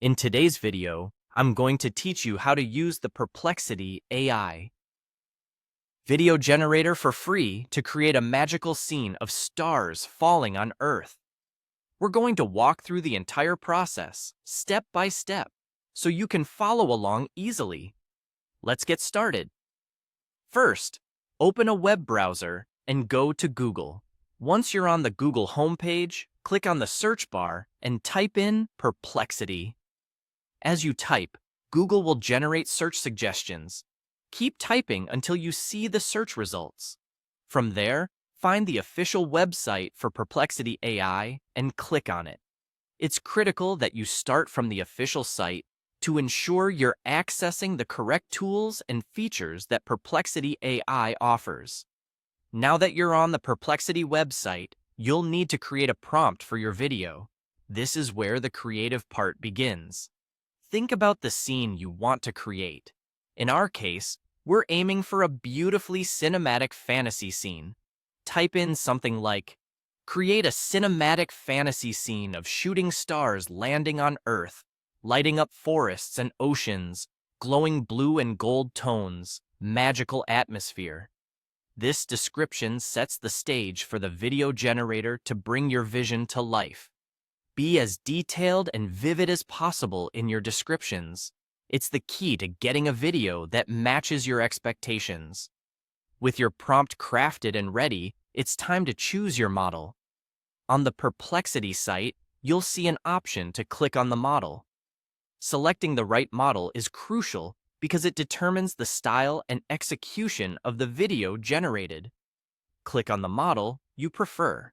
In today's video, I'm going to teach you how to use the Perplexity AI video generator for free to create a magical scene of stars falling on Earth. We're going to walk through the entire process, step by step, so you can follow along easily. Let's get started. First, open a web browser and go to Google. Once you're on the Google homepage, click on the search bar and type in Perplexity. As you type, Google will generate search suggestions. Keep typing until you see the search results. From there, find the official website for Perplexity AI and click on it. It's critical that you start from the official site to ensure you're accessing the correct tools and features that Perplexity AI offers. Now that you're on the Perplexity website, you'll need to create a prompt for your video. This is where the creative part begins. Think about the scene you want to create. In our case, we're aiming for a beautifully cinematic fantasy scene. Type in something like, create a cinematic fantasy scene of shooting stars landing on Earth, lighting up forests and oceans, glowing blue and gold tones, magical atmosphere. This description sets the stage for the video generator to bring your vision to life. Be as detailed and vivid as possible in your descriptions. It's the key to getting a video that matches your expectations. With your prompt crafted and ready, it's time to choose your model. On the Perplexity site, you'll see an option to click on the model. Selecting the right model is crucial because it determines the style and execution of the video generated. Click on the model you prefer.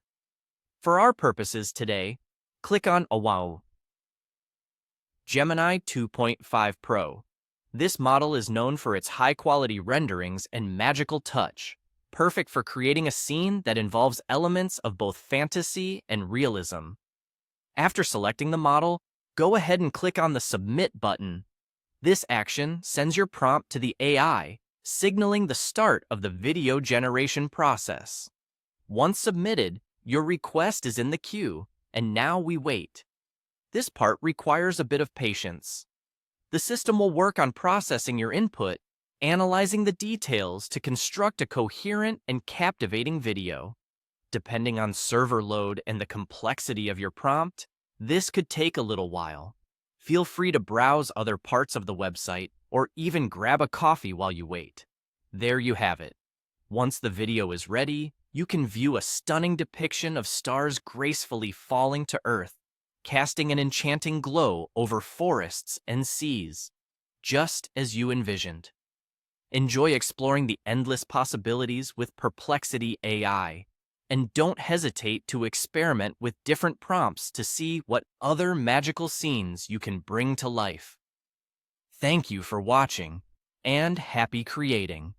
For our purposes today, click on Wow. Gemini 2.5 Pro. This model is known for its high-quality renderings and magical touch, perfect for creating a scene that involves elements of both fantasy and realism. After selecting the model, go ahead and click on the Submit button. This action sends your prompt to the AI, signaling the start of the video generation process. Once submitted, your request is in the queue, and now we wait. This part requires a bit of patience. The system will work on processing your input, analyzing the details to construct a coherent and captivating video. Depending on server load and the complexity of your prompt, this could take a little while. Feel free to browse other parts of the website or even grab a coffee while you wait. There you have it. Once the video is ready, you can view a stunning depiction of stars gracefully falling to Earth, casting an enchanting glow over forests and seas, just as you envisioned. Enjoy exploring the endless possibilities with Perplexity AI, and don't hesitate to experiment with different prompts to see what other magical scenes you can bring to life. Thank you for watching, and happy creating!